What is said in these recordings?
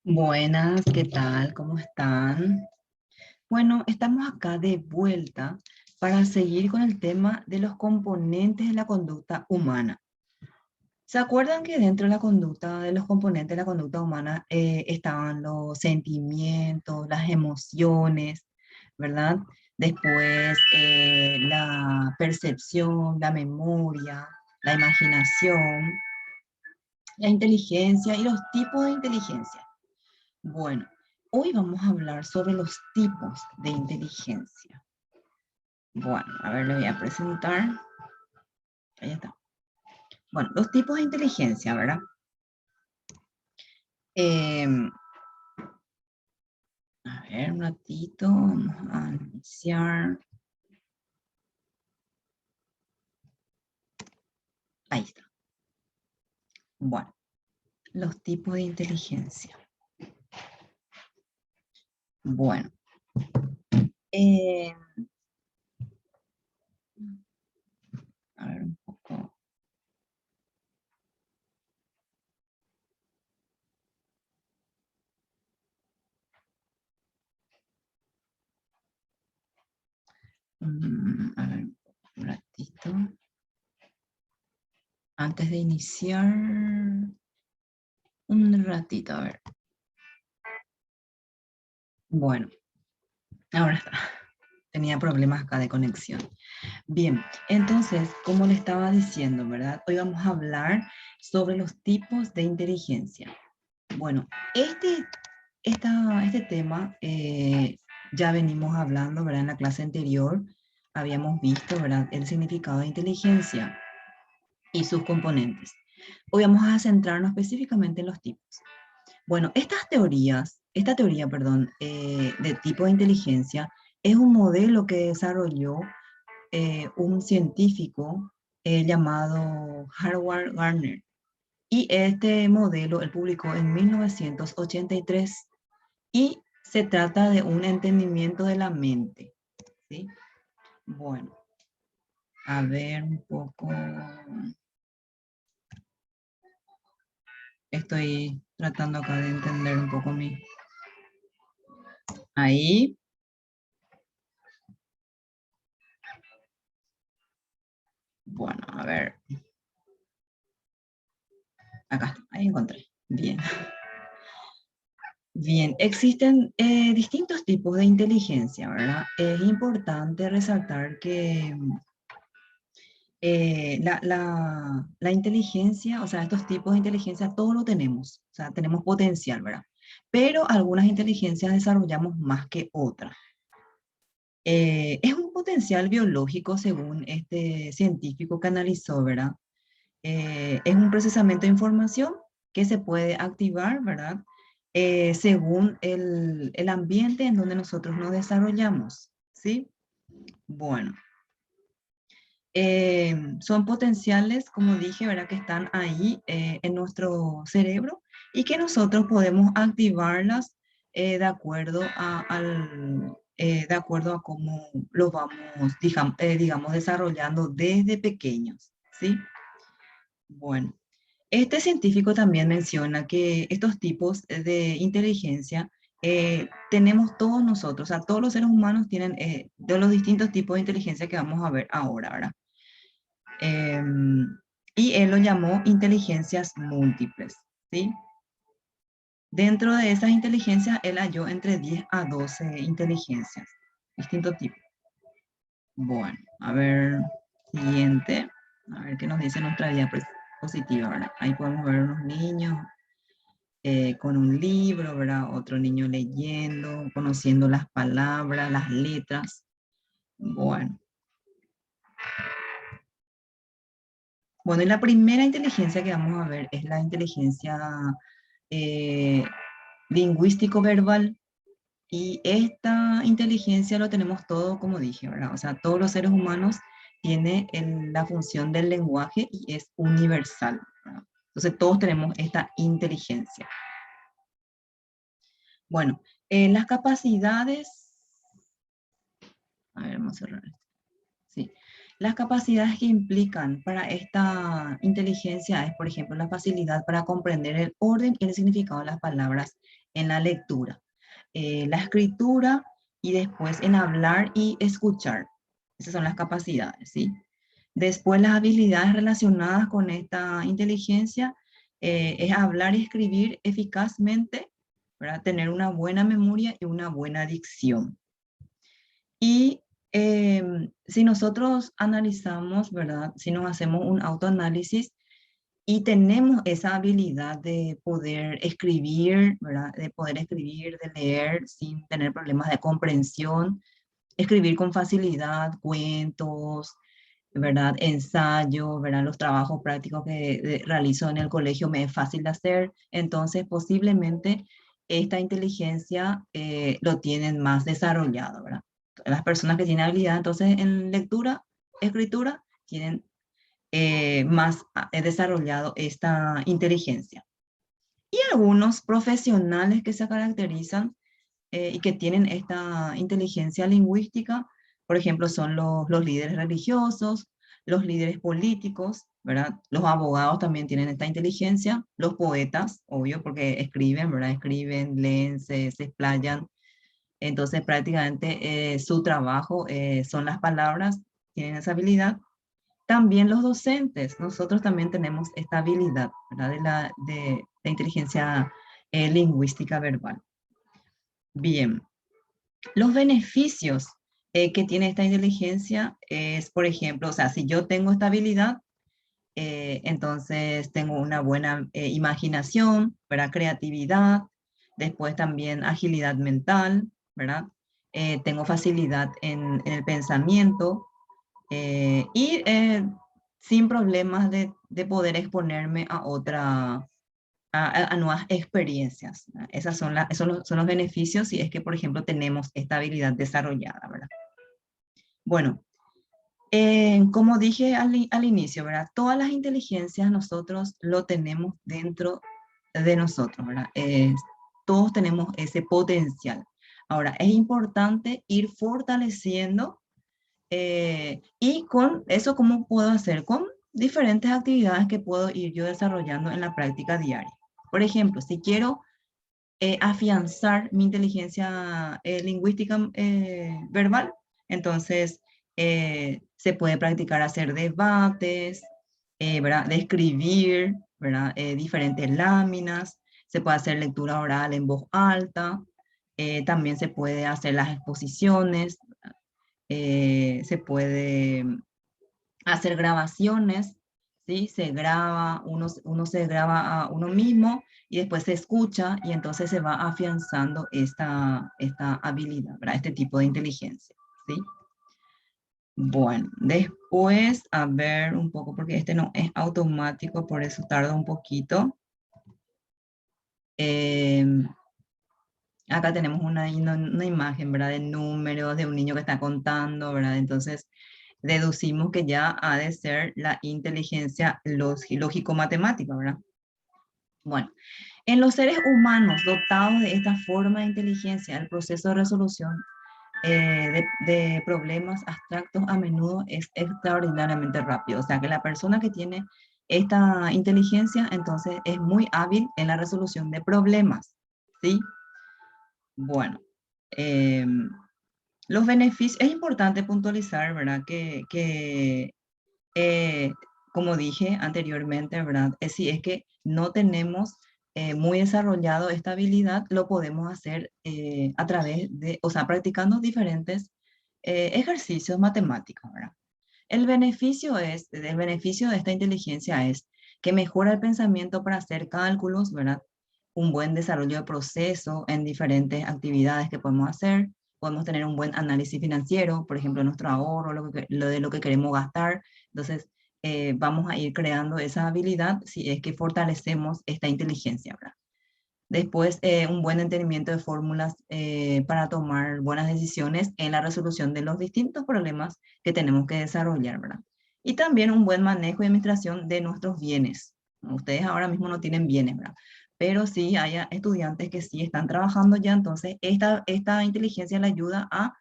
Buenas, ¿qué tal? ¿Cómo están? Bueno, estamos acá de vuelta para seguir con el tema de los componentes de la conducta humana. ¿Se acuerdan que dentro de la conducta, de los componentes de la conducta humana, estaban los sentimientos, las emociones, ¿verdad? Después, la percepción, la memoria, la imaginación, la inteligencia y los tipos de inteligencia? Bueno, hoy vamos a hablar sobre los tipos de inteligencia. Bueno, a ver, le voy a presentar. Ahí está. Bueno, los tipos de inteligencia, ¿verdad? Eh, a ver, un ratito, vamos a iniciar. Ahí está. Bueno, los tipos de inteligencia. Bueno, eh, a ver un poco. A ver, un ratito. Antes de iniciar, un ratito, a ver. Bueno, ahora está. Tenía problemas acá de conexión. Bien, entonces, como le estaba diciendo, ¿verdad? Hoy vamos a hablar sobre los tipos de inteligencia. Bueno, este tema ya venimos hablando, ¿verdad? En la clase anterior habíamos visto, ¿verdad? El significado de inteligencia y sus componentes. Hoy vamos a centrarnos específicamente en los tipos. Bueno, esta teoría, perdón, de tipo de inteligencia es un modelo que desarrolló un científico llamado Howard Gardner. Y este modelo él publicó en 1983 y se trata de un entendimiento de la mente, ¿sí? Bueno, a ver un poco. Estoy tratando acá de entender un poco mi... Ahí, bueno, a ver. Acá, ahí encontré. Bien. Bien, existen distintos tipos de inteligencia, ¿verdad? Es importante resaltar que la inteligencia, o sea, estos tipos de inteligencia, todos lo tenemos, o sea, tenemos potencial, ¿verdad? Pero algunas inteligencias desarrollamos más que otras. Es un potencial biológico, según este científico que analizó, ¿verdad? Es un procesamiento de información que se puede activar, ¿verdad? Según el ambiente en donde nosotros nos desarrollamos, ¿sí? Bueno, son potenciales, como dije, ¿verdad? Que están ahí en nuestro cerebro y que nosotros podemos activarlas de acuerdo de acuerdo a cómo los vamos, digamos, desarrollando desde pequeños, ¿sí? Bueno. Este científico también menciona que estos tipos de inteligencia tenemos todos nosotros, o sea, todos los seres humanos tienen de los distintos tipos de inteligencia que vamos a ver ahora, ¿verdad? Y él lo llamó inteligencias múltiples, ¿sí? Dentro de esas inteligencias, él halló entre 10 a 12 inteligencias, distintos tipos. Bueno, a ver, siguiente, a ver qué nos dice nuestra diapositiva, ¿verdad? Ahí podemos ver unos niños con un libro, ¿verdad? Otro niño leyendo, conociendo las palabras, las letras. Bueno. Bueno, y la primera inteligencia que vamos a ver es la inteligencia eh, lingüístico-verbal. Y esta inteligencia lo tenemos todo, como dije, ¿verdad? O sea, todos los seres humanos tienen la función del lenguaje y es universal, ¿verdad? Entonces, todos tenemos esta inteligencia. Bueno, las capacidades... A ver, vamos a cerrar esto. Sí. Las capacidades que implican para esta inteligencia es, por ejemplo, la facilidad para comprender el orden y el significado de las palabras en la lectura, la escritura y después en hablar y escuchar. Esas son las capacidades, ¿sí? Después las habilidades relacionadas con esta inteligencia es hablar y escribir eficazmente, ¿verdad? Tener una buena memoria y una buena dicción. Y si nosotros analizamos, ¿verdad? Si nos hacemos un autoanálisis y tenemos esa habilidad de poder escribir, ¿verdad? De poder escribir, de leer sin tener problemas de comprensión, escribir con facilidad, cuentos, ¿verdad? Ensayo, ¿verdad? Los trabajos prácticos que realizo en el colegio me es fácil de hacer, entonces posiblemente esta inteligencia lo tienen más desarrollado, ¿verdad? Las personas que tienen habilidad entonces en lectura, escritura, tienen más desarrollado esta inteligencia. Y algunos profesionales que se caracterizan y que tienen esta inteligencia lingüística, por ejemplo, son los líderes religiosos, los líderes políticos, ¿verdad? Los abogados también tienen esta inteligencia, los poetas, obvio, porque escriben, ¿verdad? Escriben, leen, se explayan. Entonces, prácticamente su trabajo son las palabras, tienen esa habilidad. También los docentes, nosotros también tenemos esta habilidad, ¿verdad? De inteligencia lingüística verbal. Bien, los beneficios que tiene esta inteligencia es, por ejemplo, o sea, si yo tengo esta habilidad, entonces tengo una buena imaginación, ¿verdad? Creatividad, después también agilidad mental, ¿verdad? Tengo facilidad en el pensamiento y sin problemas de poder exponerme a a nuevas experiencias. Esas son son los beneficios si es que, por ejemplo, tenemos esta habilidad desarrollada, ¿verdad? Bueno, como dije al inicio, ¿verdad? Todas las inteligencias nosotros lo tenemos dentro de nosotros, ¿verdad? Todos tenemos ese potencial. Ahora, es importante ir fortaleciendo y con eso, ¿cómo puedo hacer? Con diferentes actividades que puedo ir yo desarrollando en la práctica diaria. Por ejemplo, si quiero afianzar mi inteligencia lingüística verbal, entonces se puede practicar hacer debates, ¿verdad? De escribir, ¿verdad? Diferentes láminas, se puede hacer lectura oral en voz alta, también se puede hacer las exposiciones, se puede hacer grabaciones, ¿sí? Se graba, uno se graba a uno mismo y después se escucha y entonces se va afianzando esta habilidad, ¿verdad? Este tipo de inteligencia, ¿sí? Bueno, después, a ver un poco, porque este no es automático, por eso tarda un poquito. Acá tenemos una imagen, ¿verdad? De números, de un niño que está contando, ¿verdad? Entonces, deducimos que ya ha de ser la inteligencia lógico-matemática, ¿verdad? Bueno, en los seres humanos dotados de esta forma de inteligencia, el proceso de resolución de problemas abstractos a menudo es extraordinariamente rápido. O sea, que la persona que tiene esta inteligencia, entonces, es muy hábil en la resolución de problemas, ¿sí? Bueno, los beneficios, es importante puntualizar, ¿verdad? Eh, como dije anteriormente, ¿verdad? Si es que no tenemos muy desarrollado esta habilidad, lo podemos hacer a través de, o sea, practicando diferentes ejercicios matemáticos, ¿verdad? El beneficio de esta inteligencia es que mejora el pensamiento para hacer cálculos, ¿verdad? Un buen desarrollo de proceso en diferentes actividades que podemos hacer. Podemos tener un buen análisis financiero, por ejemplo, nuestro ahorro, lo de lo que queremos gastar. Entonces, vamos a ir creando esa habilidad si es que fortalecemos esta inteligencia, ¿verdad? Después, un buen entendimiento de fórmulas para tomar buenas decisiones en la resolución de los distintos problemas que tenemos que desarrollar, ¿verdad? Y también un buen manejo y administración de nuestros bienes. Ustedes ahora mismo no tienen bienes, ¿verdad? Pero sí hay estudiantes que sí están trabajando ya, entonces esta inteligencia le ayuda a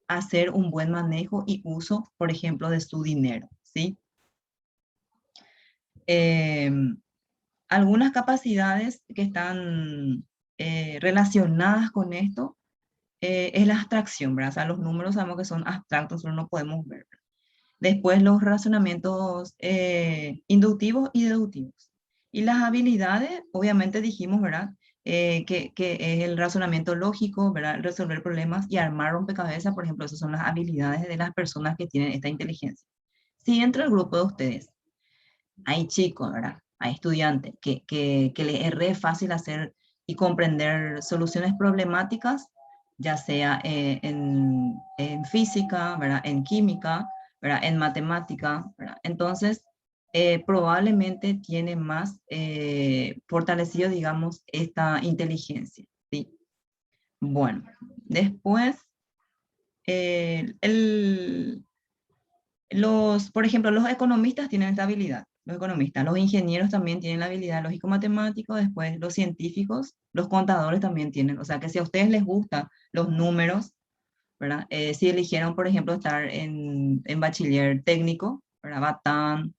hacer un buen manejo y uso, por ejemplo, de su dinero, ¿sí? Algunas capacidades que están relacionadas con esto es la abstracción, ¿verdad? O sea, los números sabemos que son abstractos, pero no podemos ver. Después los razonamientos inductivos y deductivos. Y las habilidades, obviamente dijimos, ¿verdad? Que es el razonamiento lógico, ¿verdad? Resolver problemas y armar rompecabezas, por ejemplo, esas son las habilidades de las personas que tienen esta inteligencia. Si dentro del grupo de ustedes hay chicos, ¿verdad? Hay estudiantes que les es re fácil hacer y comprender soluciones problemáticas, ya sea en física, ¿verdad? En química, ¿verdad? En matemática, ¿verdad? Entonces, probablemente tiene más fortalecido, digamos, esta inteligencia, ¿sí? Bueno, después, por ejemplo, los economistas tienen esta habilidad, los economistas, los ingenieros también tienen la habilidad lógico-matemático, después los científicos, los contadores también tienen, o sea que si a ustedes les gustan los números, ¿verdad? Si eligieron, por ejemplo, estar en bachiller técnico, ¿verdad? Batán,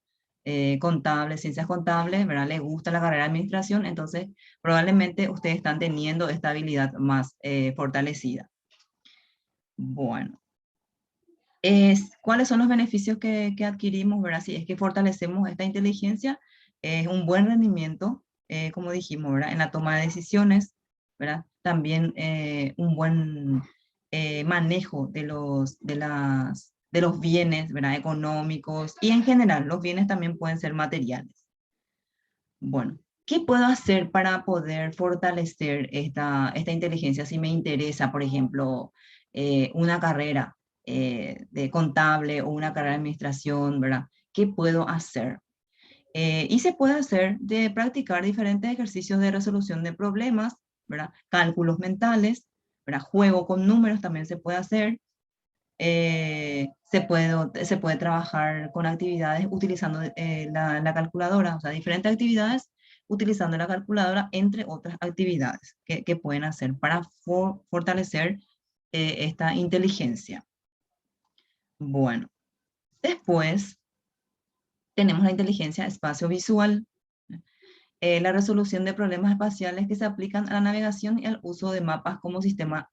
contable, ciencias contables, ¿verdad? Les gusta la carrera de administración, entonces probablemente ustedes están teniendo esta habilidad más fortalecida. Bueno. ¿Cuáles son los beneficios que adquirimos, ¿verdad? Si es que fortalecemos esta inteligencia, es un buen rendimiento, como dijimos, ¿verdad? En la toma de decisiones, ¿verdad? También un buen manejo de los bienes, ¿verdad? Económicos y en general, los bienes también pueden ser materiales. Bueno, ¿qué puedo hacer para poder fortalecer esta inteligencia si me interesa, por ejemplo, una carrera de contable o una carrera de administración, ¿verdad? ¿Qué puedo hacer? Y se puede hacer de practicar diferentes ejercicios de resolución de problemas, ¿verdad? Cálculos mentales, ¿verdad? Juego con números también se puede hacer. Se puede trabajar con actividades utilizando la calculadora, o sea, diferentes actividades utilizando la calculadora, entre otras actividades que pueden hacer para fortalecer esta inteligencia. Bueno, después tenemos la inteligencia espacio-visual, la resolución de problemas espaciales que se aplican a la navegación y al uso de mapas como sistema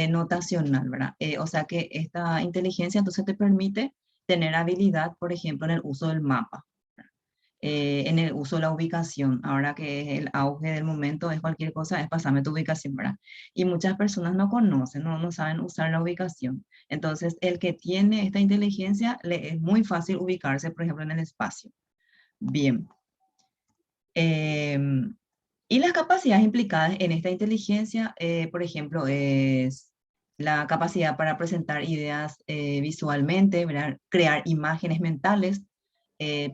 notacional, ¿verdad? O sea que esta inteligencia entonces te permite tener habilidad, por ejemplo, en el uso del mapa, en el uso de la ubicación. Ahora que es el auge del momento, es cualquier cosa, es pasarme tu ubicación, ¿verdad? Y muchas personas no conocen, no saben usar la ubicación. Entonces, el que tiene esta inteligencia, le es muy fácil ubicarse, por ejemplo, en el espacio. Bien. Y las capacidades implicadas en esta inteligencia, por ejemplo, es la capacidad para presentar ideas visualmente, ¿verdad? Crear imágenes mentales,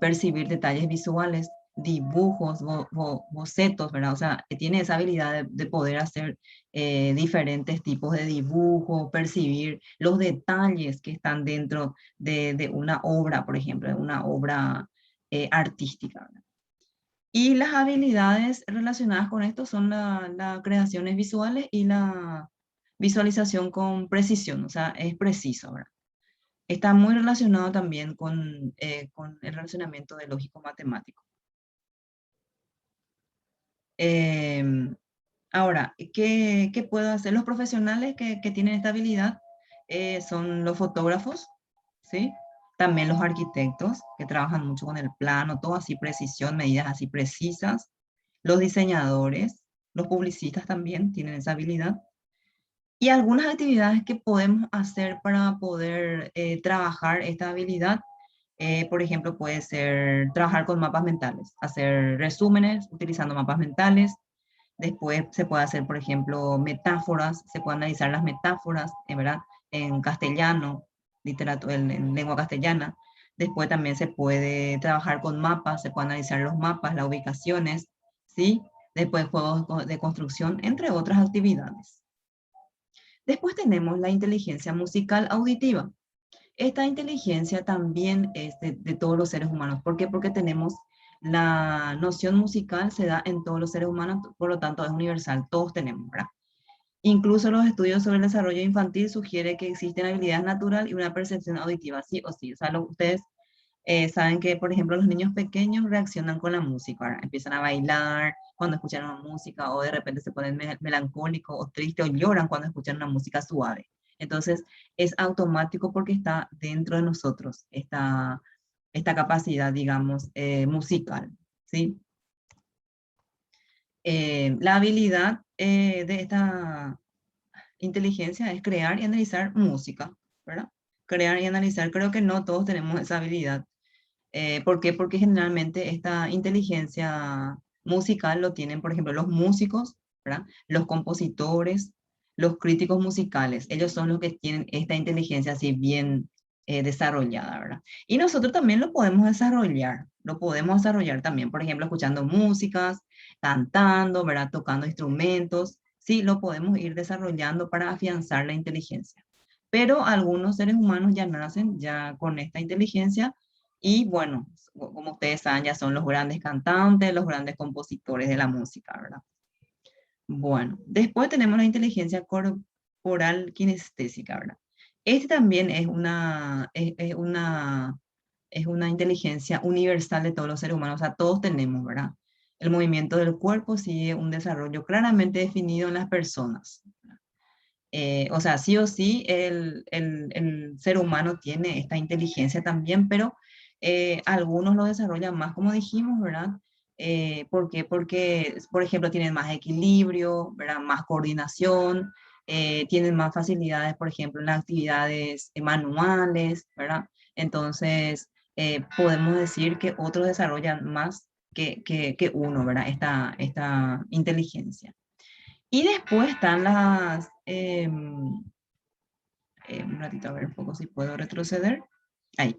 percibir detalles visuales, dibujos, bocetos, ¿verdad? O sea, que tiene esa habilidad de poder hacer diferentes tipos de dibujos, percibir los detalles que están dentro de una obra, por ejemplo, de una obra artística, ¿verdad? Y las habilidades relacionadas con esto son las creaciones visuales y la visualización con precisión, o sea, es preciso, ¿verdad? Está muy relacionado también con el relacionamiento de lógico-matemático. Ahora, ¿qué puedo hacer? Los profesionales que tienen esta habilidad son los fotógrafos, ¿sí? También los arquitectos, que trabajan mucho con el plano, todo así precisión, medidas así precisas. Los diseñadores, los publicistas también tienen esa habilidad. Y algunas actividades que podemos hacer para poder trabajar esta habilidad, por ejemplo, puede ser trabajar con mapas mentales, hacer resúmenes utilizando mapas mentales. Después se puede hacer, por ejemplo, metáforas, se puede analizar las metáforas, ¿verdad? En castellano, literatura, en lengua castellana. Después también se puede trabajar con mapas, se puede analizar los mapas, las ubicaciones, ¿sí? Después juegos de construcción, entre otras actividades. Después tenemos la inteligencia musical auditiva. Esta inteligencia también es de todos los seres humanos. ¿Por qué? Porque tenemos la noción musical, se da en todos los seres humanos, por lo tanto es universal, todos tenemos, ¿verdad? Incluso los estudios sobre el desarrollo infantil sugieren que existen habilidades naturales y una percepción auditiva, sí o sí. O sea, ustedes Saben que, por ejemplo, los niños pequeños reaccionan con la música, ¿verdad? Empiezan a bailar cuando escuchan una música o de repente se ponen melancólicos o tristes o lloran cuando escuchan una música suave. Entonces, es automático porque está dentro de nosotros esta capacidad, digamos, musical, ¿sí? La habilidad de esta inteligencia es crear y analizar música, ¿verdad? Crear y analizar, creo que no todos tenemos esa habilidad. ¿Por qué? Porque generalmente esta inteligencia musical lo tienen, por ejemplo, los músicos, ¿verdad? Los compositores, los críticos musicales. Ellos son los que tienen esta inteligencia así bien desarrollada, ¿verdad? Y nosotros también lo podemos desarrollar también, por ejemplo, escuchando músicas, cantando, ¿verdad? Tocando instrumentos. Sí, lo podemos ir desarrollando para afianzar la inteligencia. Pero algunos seres humanos ya nacen ya con esta inteligencia y bueno, como ustedes saben, ya son los grandes cantantes, los grandes compositores de la música, ¿verdad? Bueno, después tenemos la inteligencia corporal kinestésica, ¿verdad? Este también es una inteligencia universal de todos los seres humanos, o sea, todos tenemos, ¿verdad? El movimiento del cuerpo sigue un desarrollo claramente definido en las personas. O sea, sí o sí, el ser humano tiene esta inteligencia también, pero algunos lo desarrollan más, como dijimos, ¿verdad? ¿Por qué? Porque, por ejemplo, tienen más equilibrio, ¿verdad? Más coordinación, tienen más facilidades, por ejemplo, en las actividades manuales, ¿verdad? Entonces, podemos decir que otros desarrollan más que uno, ¿verdad? Esta inteligencia. Y después están un ratito a ver un poco si puedo retroceder. Ahí.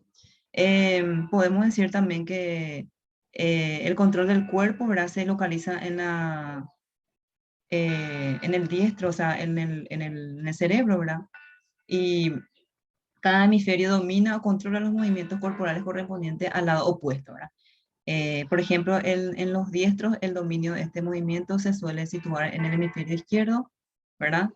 Podemos decir también que el control del cuerpo, ¿verdad? Se localiza en el diestro, o sea, en el cerebro, ¿verdad? Y cada hemisferio domina o controla los movimientos corporales correspondientes al lado opuesto, ¿verdad? Por ejemplo, en los diestros, el dominio de este movimiento se suele situar en el hemisferio izquierdo, ¿verdad?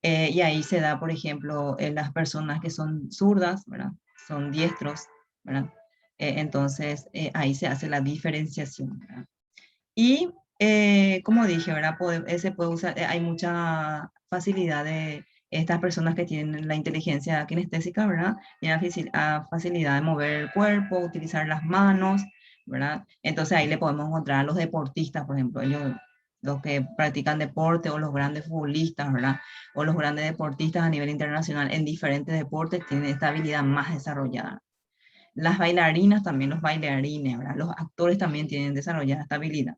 Y ahí se da, por ejemplo, en las personas que son zurdas, ¿verdad? Son diestros, ¿verdad? Entonces, ahí se hace la diferenciación, ¿verdad? Y, como dije, ¿verdad? Se puede usar, hay mucha facilidad de estas personas que tienen la inteligencia kinestésica, ¿verdad? Tienen facilidad de mover el cuerpo, utilizar las manos, ¿verdad? Entonces ahí le podemos encontrar a los deportistas, por ejemplo, ellos, los que practican deporte o los grandes futbolistas, ¿verdad? O los grandes deportistas a nivel internacional en diferentes deportes tienen esta habilidad más desarrollada. Las bailarinas también, los bailarines, ¿verdad? Los actores también tienen desarrollada esta habilidad.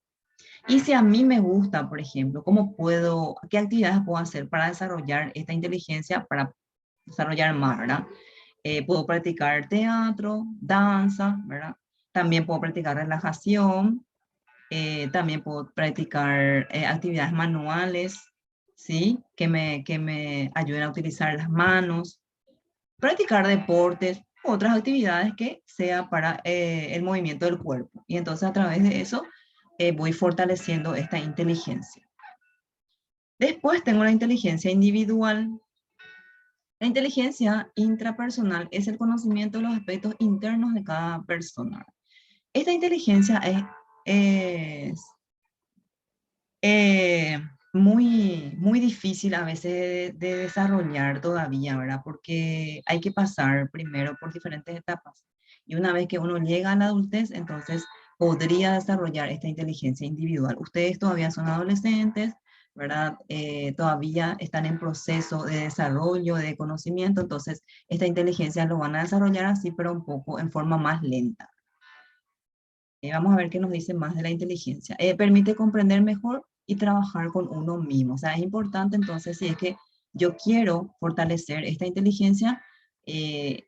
Y si a mí me gusta, por ejemplo, qué actividades puedo hacer para desarrollar esta inteligencia, para desarrollar más, ¿verdad? Puedo practicar teatro, danza, ¿verdad? También puedo practicar relajación, también puedo practicar actividades manuales, ¿sí? Que me ayuden a utilizar las manos, practicar deportes, otras actividades que sea para el movimiento del cuerpo. Y entonces a través de eso voy fortaleciendo esta inteligencia. Después tengo la inteligencia individual. La inteligencia intrapersonal es el conocimiento de los aspectos internos de cada persona. Esta inteligencia es eh, muy difícil a veces de desarrollar todavía, ¿verdad? Porque hay que pasar primero por diferentes etapas. Y una vez que uno llega a la adultez, entonces podría desarrollar esta inteligencia individual. Ustedes todavía son adolescentes, ¿verdad? Todavía están en proceso de desarrollo, de conocimiento, entonces esta inteligencia lo van a desarrollar así, pero un poco en forma más lenta. Vamos a ver qué nos dice más de la inteligencia. Permite comprender mejor y trabajar con uno mismo. O sea, es importante entonces, si es que yo quiero fortalecer esta inteligencia, eh,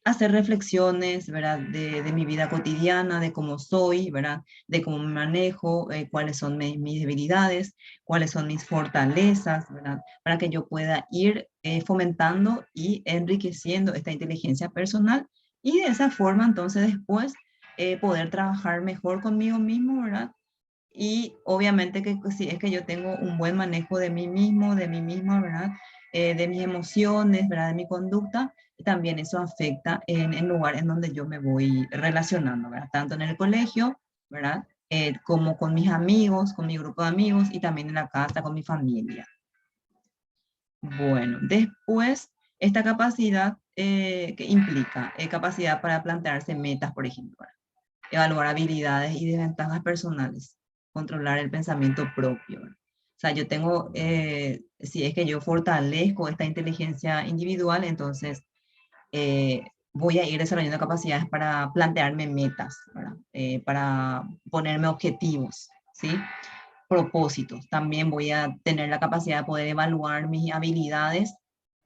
hacer reflexiones, ¿verdad? De mi vida cotidiana, de cómo soy, ¿verdad? De cómo me manejo, cuáles son mis debilidades, cuáles son mis fortalezas, ¿verdad? Para que yo pueda ir fomentando y enriqueciendo esta inteligencia personal y de esa forma entonces después poder trabajar mejor conmigo mismo, ¿verdad? Y obviamente que si es que yo tengo un buen manejo de mí mismo, de mí misma, ¿verdad? De mis emociones, ¿verdad? De mi conducta, también eso afecta en el lugar en donde yo me voy relacionando, ¿verdad? Tanto en el colegio, ¿verdad? Como con mis amigos, con mi grupo de amigos y también en la casa con mi familia. Bueno, después, esta capacidad que implica capacidad para plantearse metas, por ejemplo, ¿verdad? Evaluar habilidades y desventajas personales, controlar el pensamiento propio, ¿verdad? O sea, yo tengo, si es que yo fortalezco esta inteligencia individual, entonces voy a ir desarrollando capacidades para plantearme metas, ¿verdad? Para ponerme objetivos, ¿sí? Propósitos. También voy a tener la capacidad de poder evaluar mis habilidades,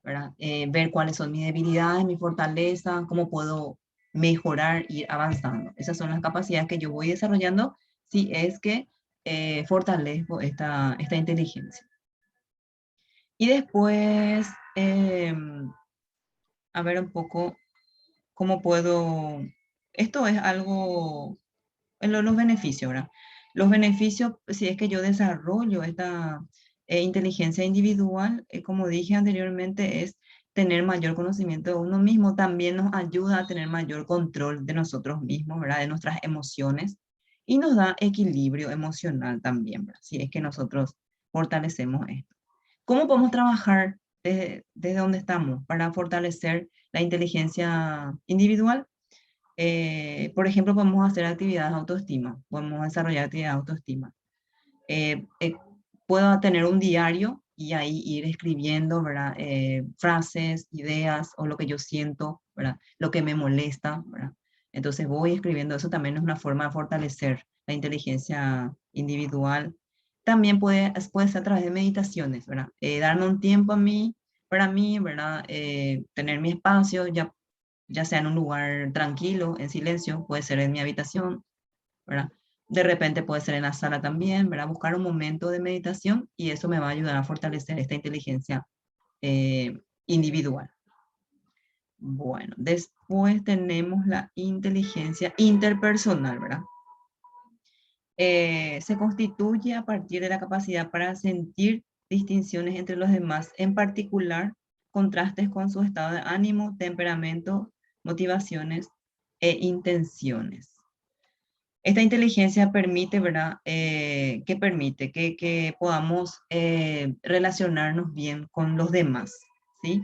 ¿verdad? Ver cuáles son mis debilidades, mis fortalezas, cómo puedo mejorar, ir avanzando. Esas son las capacidades que yo voy desarrollando si es que fortalezco esta inteligencia. Y después, a ver un poco cómo puedo, esto es algo, en los beneficios, ¿verdad? Los beneficios, si es que yo desarrollo esta inteligencia individual, como dije anteriormente, es tener mayor conocimiento de uno mismo, también nos ayuda a tener mayor control de nosotros mismos, ¿verdad? De nuestras emociones y nos da equilibrio emocional también, ¿verdad? Si es que nosotros fortalecemos esto. ¿Cómo podemos trabajar desde donde estamos para fortalecer la inteligencia individual? Por ejemplo, podemos hacer actividades de autoestima, podemos desarrollar actividades de autoestima. Eh, eh, Puedo tener un diario y ahí ir escribiendo, ¿verdad? Frases, ideas o lo que yo siento, ¿verdad? Lo que me molesta, ¿verdad? Entonces voy escribiendo, eso también es una forma de fortalecer la inteligencia individual. También puede ser a través de meditaciones, ¿verdad? Darme un tiempo a mí, para mí, ¿verdad? Tener mi espacio, ya sea en un lugar tranquilo, en silencio, puede ser en mi habitación, ¿verdad? De repente puede ser en la sala también, ¿verdad? Buscar un momento de meditación y eso me va a ayudar a fortalecer esta inteligencia individual. Bueno, después tenemos la inteligencia interpersonal, ¿verdad? Se constituye a partir de la capacidad para sentir distinciones entre los demás, en particular contrastes con su estado de ánimo, temperamento, motivaciones e intenciones. Esta inteligencia permite, ¿verdad? Que permite que podamos relacionarnos bien con los demás, ¿sí?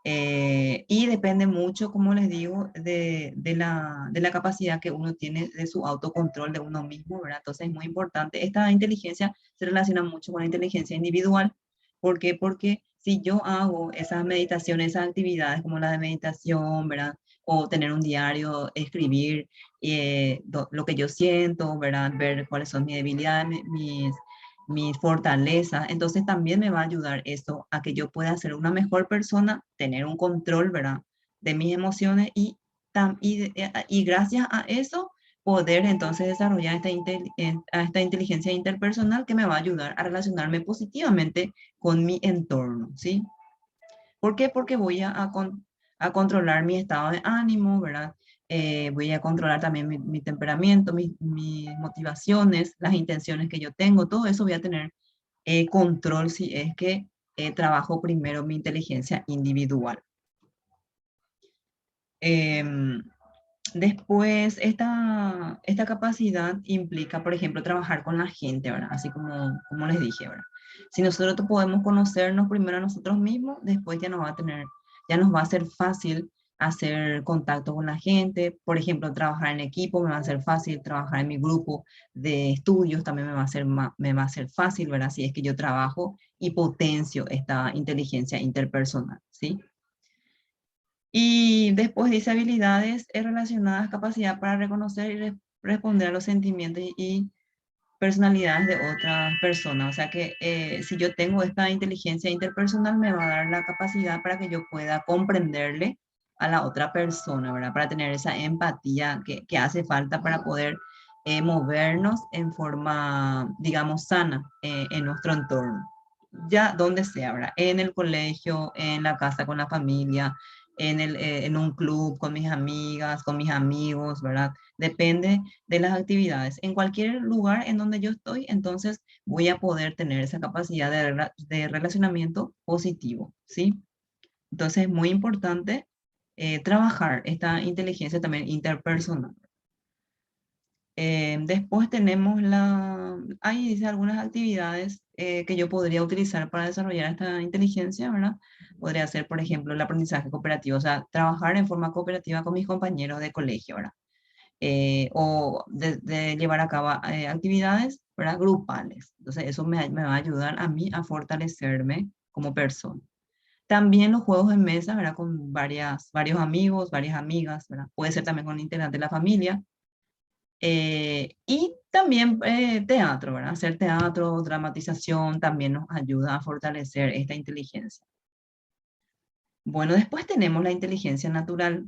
Y depende mucho, como les digo, de la capacidad que uno tiene de su autocontrol de uno mismo, ¿verdad? Entonces es muy importante. Esta inteligencia se relaciona mucho con la inteligencia individual. ¿Por qué? Porque si yo hago esas meditaciones, esas actividades como la de meditación, ¿verdad? O tener un diario, escribir lo que yo siento, ¿verdad? Ver cuáles son mis debilidades, mis fortalezas. Entonces también me va a ayudar esto a que yo pueda ser una mejor persona, tener un control, ¿verdad? De mis emociones y gracias a eso poder entonces desarrollar esta inteligencia interpersonal que me va a ayudar a relacionarme positivamente con mi entorno, ¿sí? ¿Por qué? Porque voy a controlar mi estado de ánimo, ¿verdad? Voy a controlar también mi temperamento, mis motivaciones, las intenciones que yo tengo, todo eso voy a tener control si es que trabajo primero mi inteligencia individual. Em, Después, esta capacidad implica, por ejemplo, trabajar con la gente, ¿verdad? Así como les dije, ¿verdad? Si nosotros podemos conocernos primero a nosotros mismos, después ya nos va a ser fácil hacer contacto con la gente. Por ejemplo, trabajar en equipo me va a ser fácil, trabajar en mi grupo de estudios también me va a ser fácil, ¿verdad? Si es que yo trabajo y potencio esta inteligencia interpersonal, ¿sí? Y después dice habilidades relacionadas, capacidad para reconocer y responder a los sentimientos y personalidades de otras personas. O sea que si yo tengo esta inteligencia interpersonal, me va a dar la capacidad para que yo pueda comprenderle a la otra persona, ¿verdad? Para tener esa empatía que hace falta para poder movernos en forma, digamos, sana en nuestro entorno. Ya donde sea, ¿verdad? En el colegio, en la casa con la familia, en un club, con mis amigas, con mis amigos, ¿verdad? Depende de las actividades. En cualquier lugar en donde yo estoy, entonces voy a poder tener esa capacidad de relacionamiento positivo, ¿sí? Entonces es muy importante trabajar esta inteligencia también interpersonal. Después tenemos ahí dice algunas actividades que yo podría utilizar para desarrollar esta inteligencia, ¿verdad? Podría ser, por ejemplo, el aprendizaje cooperativo, o sea, trabajar en forma cooperativa con mis compañeros de colegio, ¿verdad? O de llevar a cabo actividades, ¿verdad? Grupales. Entonces, eso me va a ayudar a mí a fortalecerme como persona. También los juegos en mesa, ¿verdad? Con varios amigos, varias amigas, ¿verdad? Puede ser también con integrantes de la familia. Y también teatro, ¿verdad? Hacer teatro, dramatización también nos ayuda a fortalecer esta inteligencia. Bueno, después tenemos la inteligencia natural.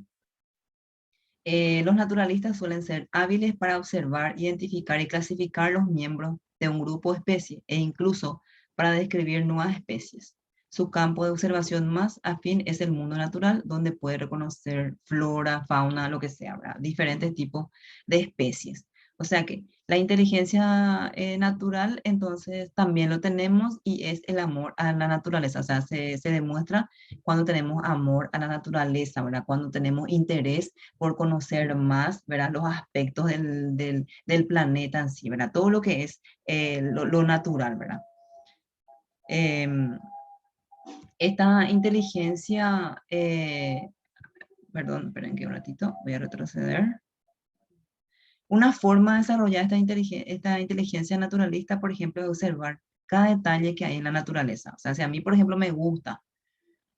Los naturalistas suelen ser hábiles para observar, identificar y clasificar los miembros de un grupo o especie e incluso para describir nuevas especies. Su campo de observación más afín es el mundo natural, donde puede reconocer flora, fauna, lo que sea, ¿verdad? Diferentes tipos de especies. O sea que la inteligencia natural, entonces, también lo tenemos y es el amor a la naturaleza. O sea, se demuestra cuando tenemos amor a la naturaleza, ¿verdad? Cuando tenemos interés por conocer más, ¿verdad? Los aspectos del planeta en sí, ¿verdad? Todo lo que es lo natural, ¿verdad? Em, Esta inteligencia, perdón, esperen que un ratito, voy a retroceder. Una forma de desarrollar esta inteligencia naturalista, por ejemplo, es observar cada detalle que hay en la naturaleza. O sea, si a mí, por ejemplo, me gusta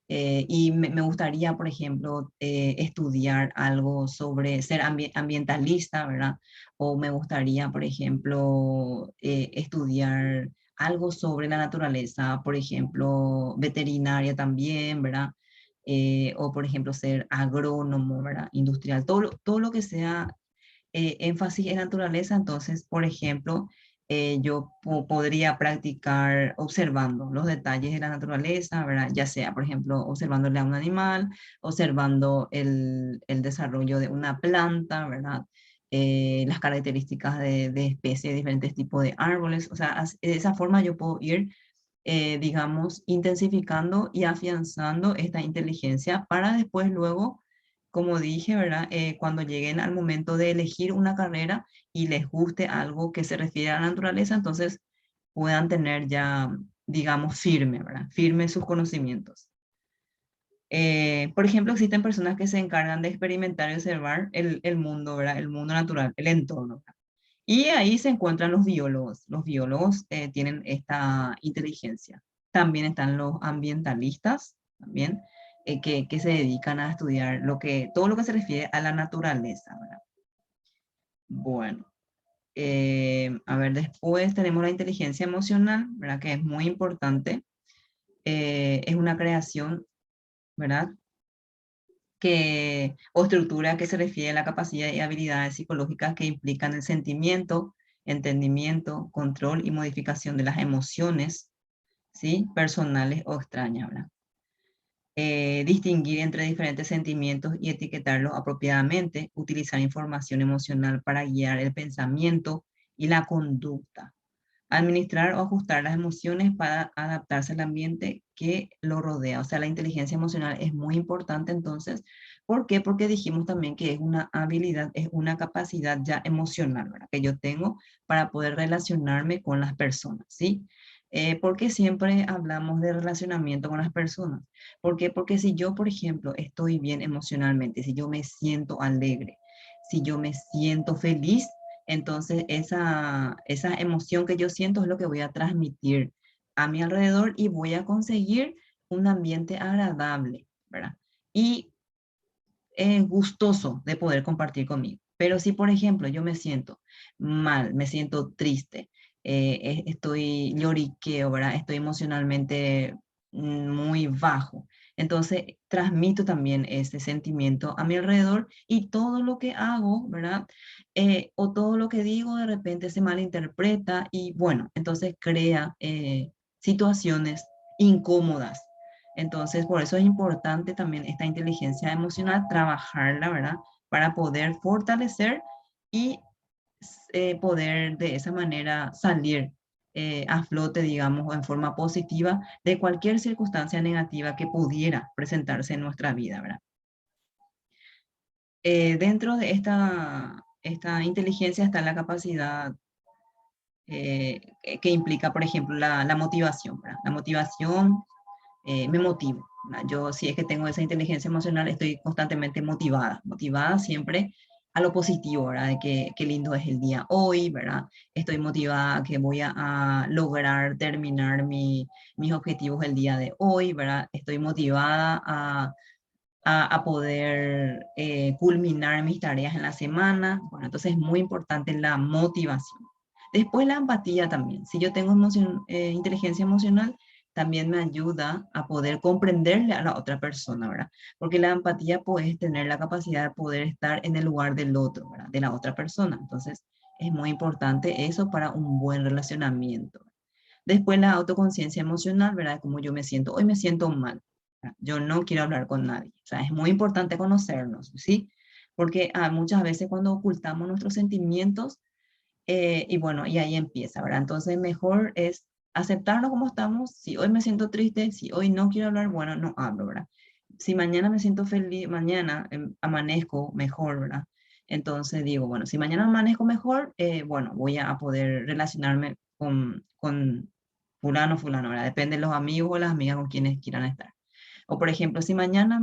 y me gustaría, por ejemplo, estudiar algo sobre ser ambientalista, ¿verdad? O me gustaría, por ejemplo, estudiar algo sobre la naturaleza, por ejemplo, veterinaria también, ¿verdad? O, por ejemplo, ser agrónomo, ¿verdad? Industrial, todo lo que sea énfasis en naturaleza, entonces, por ejemplo, yo podría practicar observando los detalles de la naturaleza, ¿verdad? Ya sea, por ejemplo, observándole a un animal, observando el desarrollo de una planta, ¿verdad? Las características de especies, diferentes tipos de árboles, o sea, de esa forma yo puedo ir, digamos, intensificando y afianzando esta inteligencia para después luego como dije, ¿verdad? Cuando lleguen al momento de elegir una carrera y les guste algo que se refiere a la naturaleza, entonces puedan tener ya, digamos, firme, ¿verdad? Firme sus conocimientos. Por ejemplo, existen personas que se encargan de experimentar y observar el mundo, ¿verdad? El mundo natural, el entorno, ¿verdad? Y ahí se encuentran los biólogos. Los biólogos tienen esta inteligencia. También están los ambientalistas, también, que se dedican a estudiar todo lo que se refiere a la naturaleza, ¿verdad? Bueno, a ver, después tenemos la inteligencia emocional, ¿verdad? Que es muy importante. Es una creación, ¿verdad? O estructura que se refiere a la capacidad y habilidades psicológicas que implican el sentimiento, entendimiento, control y modificación de las emociones, ¿sí? Personales o extrañas, ¿verdad? Distinguir entre diferentes sentimientos y etiquetarlos apropiadamente, utilizar información emocional para guiar el pensamiento y la conducta, administrar o ajustar las emociones para adaptarse al ambiente que lo rodea. O sea, la inteligencia emocional es muy importante entonces. ¿Por qué? Porque dijimos también que es una habilidad, es una capacidad ya emocional, ¿verdad? Que yo tengo para poder relacionarme con las personas, ¿sí? ¿Por qué siempre hablamos de relacionamiento con las personas? ¿Por qué? Porque si yo, por ejemplo, estoy bien emocionalmente, si yo me siento alegre, si yo me siento feliz, entonces esa emoción que yo siento es lo que voy a transmitir a mi alrededor y voy a conseguir un ambiente agradable, ¿verdad? Y gustoso de poder compartir conmigo. Pero si, por ejemplo, yo me siento mal, me siento triste, estoy lloriqueo, ¿verdad? Estoy emocionalmente muy bajo. Entonces, transmito también ese sentimiento a mi alrededor y todo lo que hago, ¿verdad? O todo lo que digo de repente se malinterpreta y bueno, entonces crea situaciones incómodas. Entonces, por eso es importante también esta inteligencia emocional, trabajarla, ¿verdad? Para poder fortalecer y poder de esa manera salir a flote, digamos, o en forma positiva de cualquier circunstancia negativa que pudiera presentarse en nuestra vida, ¿verdad? Dentro de esta inteligencia está la capacidad que implica, por ejemplo, la motivación, ¿verdad? La motivación me motivo, ¿verdad? Yo, si es que tengo esa inteligencia emocional, estoy constantemente motivada siempre a lo positivo, ¿verdad? De que qué lindo es el día hoy, ¿verdad? Estoy motivada a que voy a lograr terminar mis objetivos el día de hoy, ¿verdad? Estoy motivada a poder culminar mis tareas en la semana. Bueno, entonces es muy importante la motivación. Después la empatía también. Si yo tengo inteligencia emocional, también me ayuda a poder comprenderle a la otra persona, ¿verdad? Porque la empatía puedes tener la capacidad de poder estar en el lugar del otro, ¿verdad? De la otra persona. Entonces es muy importante eso para un buen relacionamiento. Después la autoconciencia emocional, ¿verdad? Como yo me siento, hoy me siento mal. Yo no quiero hablar con nadie. O sea, es muy importante conocernos, ¿sí? Porque muchas veces cuando ocultamos nuestros sentimientos, y bueno, y ahí empieza, ¿verdad? Entonces mejor es aceptarnos como estamos. Si hoy me siento triste, si hoy no quiero hablar, bueno, no hablo, ¿verdad? Si mañana me siento feliz, mañana amanezco mejor, ¿verdad? Entonces digo, bueno, si mañana amanezco mejor, bueno, voy a poder relacionarme con fulano, ¿verdad? Depende de los amigos o las amigas con quienes quieran estar. O por ejemplo, si mañana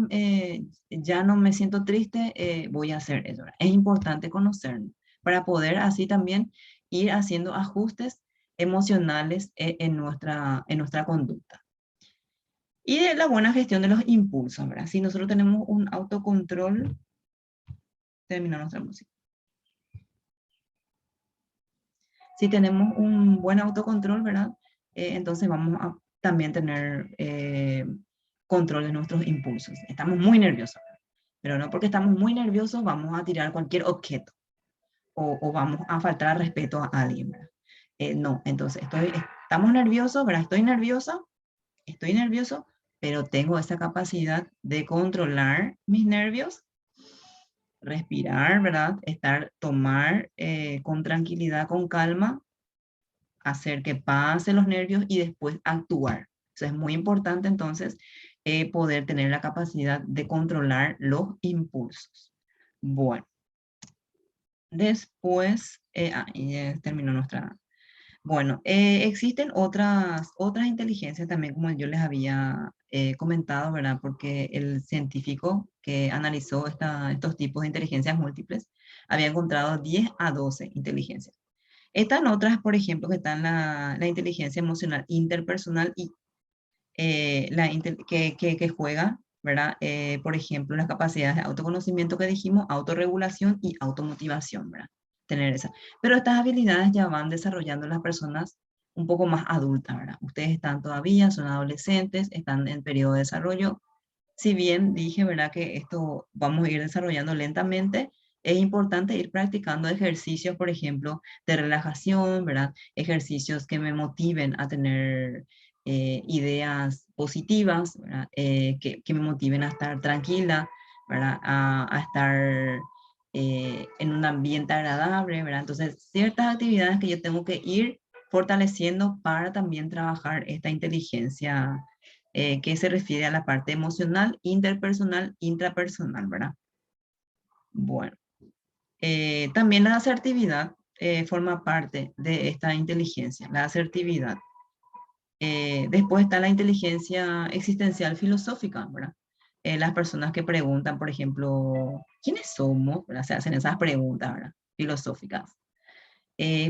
ya no me siento triste, voy a hacer eso, ¿verdad? Es importante conocernos para poder así también ir haciendo ajustes emocionales en nuestra conducta. Y de la buena gestión de los impulsos, ¿verdad? Si nosotros tenemos un autocontrol, termina nuestra música. Si tenemos un buen autocontrol, ¿verdad? Entonces vamos a también tener control de nuestros impulsos. Estamos muy nerviosos, pero no porque estamos muy nerviosos vamos a tirar cualquier objeto o vamos a faltar al respeto a alguien, ¿verdad? No, entonces estamos nerviosos, ¿verdad? Estoy nervioso, pero tengo esa capacidad de controlar mis nervios, respirar, ¿verdad? Tomar con tranquilidad, con calma, hacer que pasen los nervios y después actuar. Eso es muy importante entonces poder tener la capacidad de controlar los impulsos. Bueno, después, y ya terminó nuestra. Bueno, existen otras inteligencias también, como yo les había comentado, ¿verdad? Porque el científico que analizó estos tipos de inteligencias múltiples había encontrado 10 a 12 inteligencias. Están otras, por ejemplo, que están la inteligencia emocional interpersonal y que juega, ¿verdad? Por ejemplo, las capacidades de autoconocimiento que dijimos, autorregulación y automotivación, ¿verdad? Tener esa. Pero estas habilidades ya van desarrollando las personas un poco más adultas, ¿verdad? Ustedes están todavía, son adolescentes, están en periodo de desarrollo. Si bien dije, ¿verdad? Que esto vamos a ir desarrollando lentamente, es importante ir practicando ejercicios, por ejemplo, de relajación, ¿verdad? Ejercicios que me motiven a tener ideas positivas, ¿verdad? Que me motiven a estar tranquila, ¿verdad? A estar en un ambiente agradable, ¿verdad? Entonces, ciertas actividades que yo tengo que ir fortaleciendo para también trabajar esta inteligencia que se refiere a la parte emocional, interpersonal, intrapersonal, ¿verdad? Bueno, también la asertividad forma parte de esta inteligencia, la asertividad. Después está la inteligencia existencial filosófica, ¿verdad? Las personas que preguntan, por ejemplo, ¿quiénes somos? ¿Verdad? Se hacen esas preguntas, ¿verdad? Filosóficas.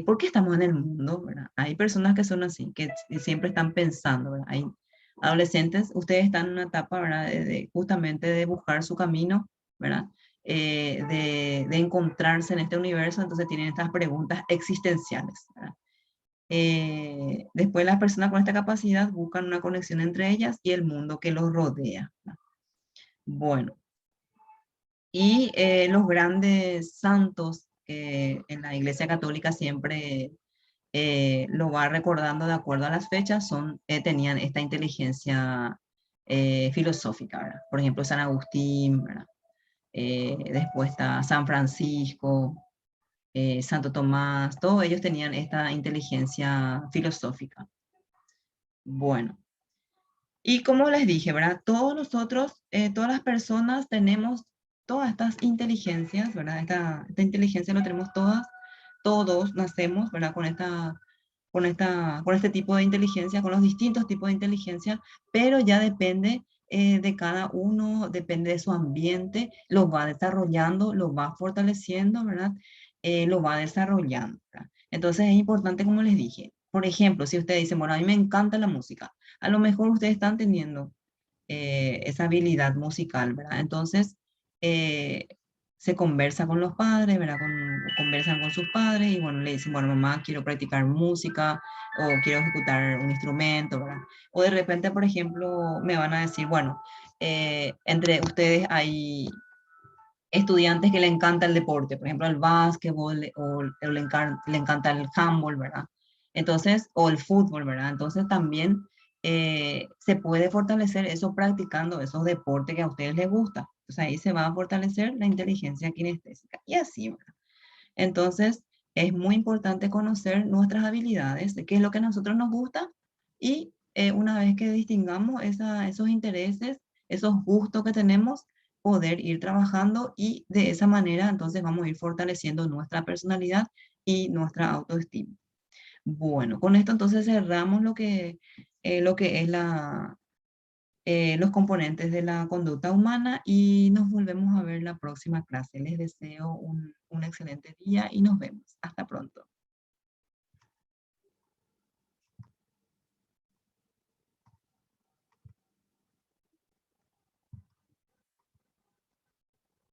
¿Por qué estamos en el mundo? ¿Verdad? Hay personas que son así, que siempre están pensando, ¿verdad? Hay adolescentes, ustedes están en una etapa, ¿verdad? Justamente de buscar su camino, ¿verdad? De encontrarse en este universo, entonces tienen estas preguntas existenciales, ¿verdad? Después las personas con esta capacidad buscan una conexión entre ellas y el mundo que los rodea, ¿verdad? Bueno, y los grandes santos en la Iglesia Católica siempre lo va recordando de acuerdo a las fechas, tenían esta inteligencia filosófica, ¿verdad? Por ejemplo, San Agustín, ¿verdad? Después está San Francisco, Santo Tomás, todos ellos tenían esta inteligencia filosófica. Bueno, y como les dije, ¿verdad? Todos nosotros, todas las personas tenemos todas estas inteligencias, ¿verdad? Esta inteligencia lo tenemos todas, todos nacemos, ¿verdad? Con este tipo de inteligencia, con los distintos tipos de inteligencia, pero ya depende de cada uno, depende de su ambiente, lo va desarrollando, lo va fortaleciendo, ¿verdad? Lo va desarrollando, ¿verdad? Entonces es importante, como les dije, por ejemplo, si ustedes dicen, bueno, a mí me encanta la música, a lo mejor ustedes están teniendo esa habilidad musical, ¿verdad? Entonces, eh, se conversa con los padres, ¿verdad? Conversan con sus padres y bueno, le dicen, bueno, mamá, quiero practicar música o quiero ejecutar un instrumento, ¿verdad? O de repente, por ejemplo, me van a decir, bueno, entre ustedes hay estudiantes que le encanta el deporte, por ejemplo, el básquetbol o le encanta el handball, ¿verdad? Entonces, o el fútbol, ¿verdad? Entonces también se puede fortalecer eso practicando esos deportes que a ustedes les gusta. Entonces ahí se va a fortalecer la inteligencia kinestésica y así, ¿verdad? Entonces, es muy importante conocer nuestras habilidades, de qué es lo que a nosotros nos gusta y una vez que distingamos esos intereses, esos gustos que tenemos, poder ir trabajando y de esa manera entonces vamos a ir fortaleciendo nuestra personalidad y nuestra autoestima. Bueno, con esto entonces cerramos lo que es los componentes de la conducta humana y nos volvemos a ver la próxima clase. Les deseo un excelente día y nos vemos. Hasta pronto.